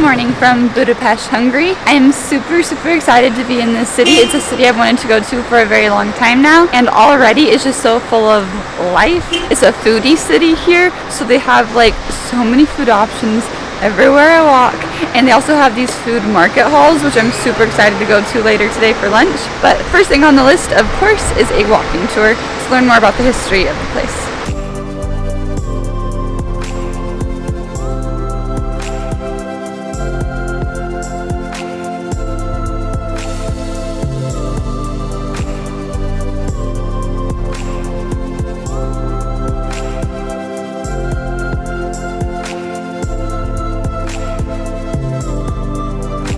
morning from Budapest, Hungary. I am super excited to be in this city. It's a city I've wanted to go to for a very long time now, and already it's just so full of life. It's a foodie city here, so they have like so many food options everywhere I walk, and they also have these food market halls, which I'm super excited to go to later today for lunch. But first thing on the list, of course, is a walking tour to learn more about the history of the place.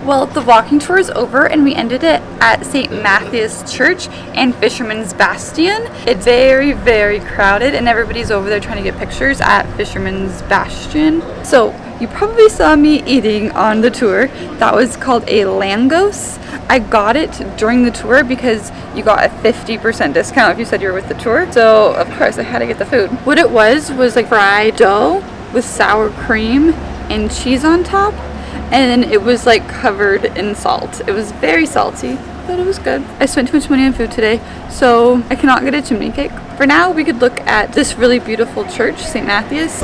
Well, the walking tour is over and we ended it at St. Matthias Church and Fisherman's Bastion. It's very crowded and everybody's over there trying to get pictures at Fisherman's Bastion. So you probably saw me eating on the tour. That was called a langos. I got it during the tour because you got a 50% discount if you said you were with the tour. So of course I had to get the food. What it was like fried dough with sour cream and cheese on top. And it was like covered in salt. It was very salty, but it was good. I spent too much money on food today, so I cannot get a chimney cake. For now, we could look at this really beautiful church, St. Matthias.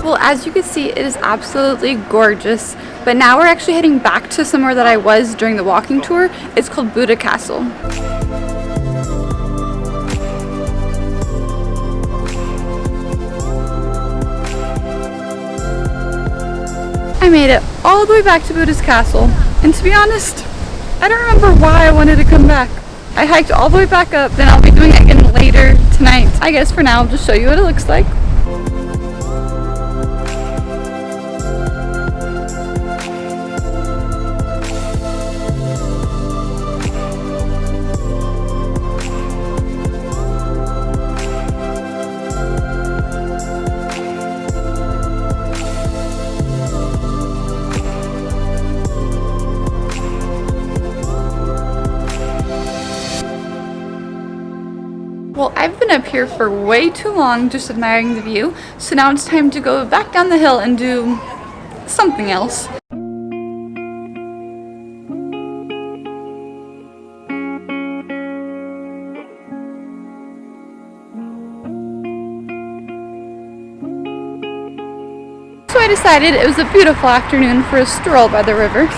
Well, as you can see, it is absolutely gorgeous, but now we're actually heading back to somewhere that I was during the walking tour. It's called Budda Castle. I made it all the way back to Budda's castle, and to be honest, I don't remember why I wanted to come back. I hiked all the way back up, then I'll be doing it again later tonight. I guess for now I'll just show you what it looks like. Well, I've been up here for way too long just admiring the view, so now it's time to go back down the hill and do something else. So I decided it was a beautiful afternoon for a stroll by the river.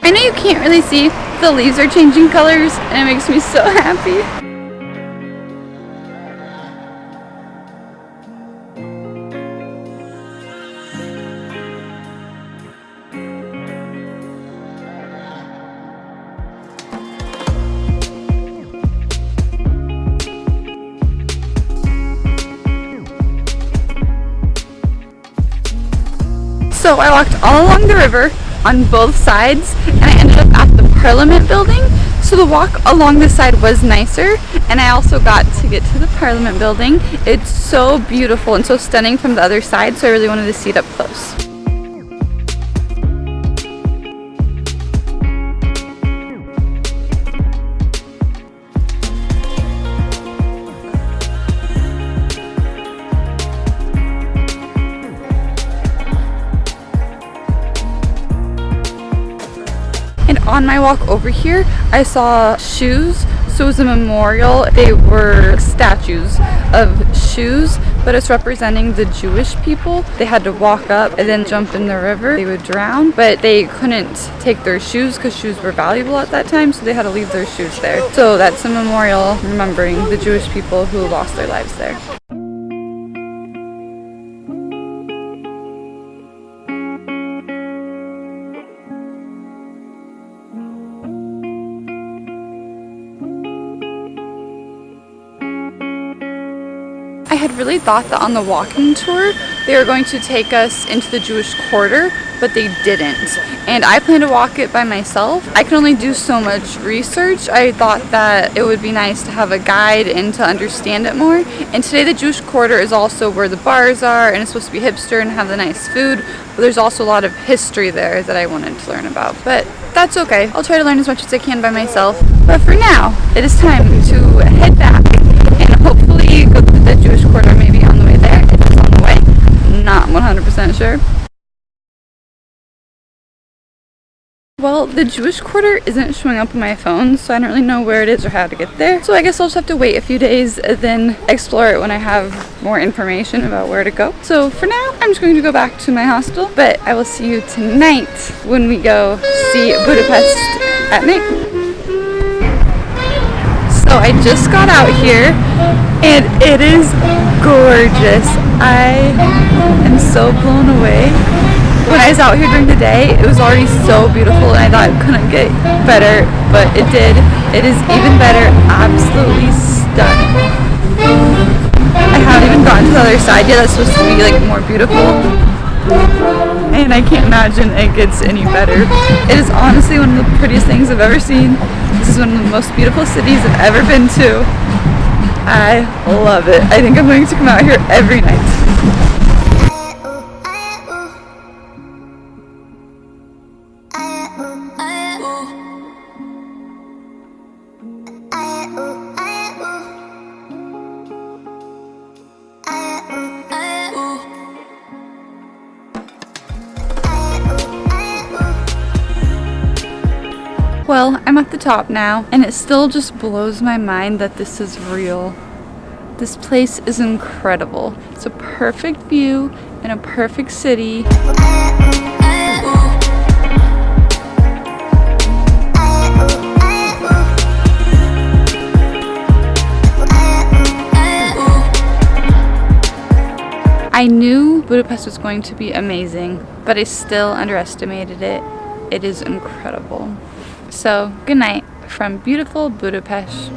I know you can't really see, the leaves are changing colors and it makes me so happy. So I walked all along the river on both sides and I ended up at the Parliament building. So the walk along this side was nicer, and I also got to get to the Parliament building. It's so beautiful and so stunning from the other side, so I really wanted to see it up close. On my walk over here, I saw shoes, so it was a memorial. They were statues of shoes but it's representing the Jewish people. They had to walk up and then jump in the river. They would drown, but they couldn't take their shoes because shoes were valuable at that time, so they had to leave their shoes there. So that's a memorial remembering the Jewish people who lost their lives there. I had really thought that on the walking tour they were going to take us into the Jewish quarter, but they didn't. And I plan to walk it by myself. I can only do so much research. I thought that it would be nice to have a guide and to understand it more. And today the Jewish quarter is also where the bars are, and it's supposed to be hipster and have the nice food, but there's also a lot of history there that I wanted to learn about. But that's okay. I'll try to learn as much as I can by myself. But for now, it is time to head back and hopefully go to the Jewish quarter maybe on the way there. If it's on the way. Not 100% sure. Well, the Jewish quarter isn't showing up on my phone, so I don't really know where it is or how to get there. So I guess I'll just have to wait a few days and then explore it when I have more information about where to go. So for now, I'm just going to go back to my hostel, but I will see you tonight when we go see Budapest at night. So I just got out here and it is gorgeous. I am so blown away. When I was out here during the day, it was already so beautiful and I thought it couldn't get better, but it did. It is even better. Absolutely stunning. I haven't even gotten to the other side yet. That's supposed to be like more beautiful. And I can't imagine it gets any better. It is honestly one of the prettiest things I've ever seen. This is one of the most beautiful cities I've ever been to. I love it. I think I'm going to come out here every night. Well, I'm at the top now, and it still just blows my mind that this is real. This place is incredible. It's a perfect view in a perfect city. I knew Budapest was going to be amazing, but I still underestimated it. It is incredible. So, good night from beautiful Budapest.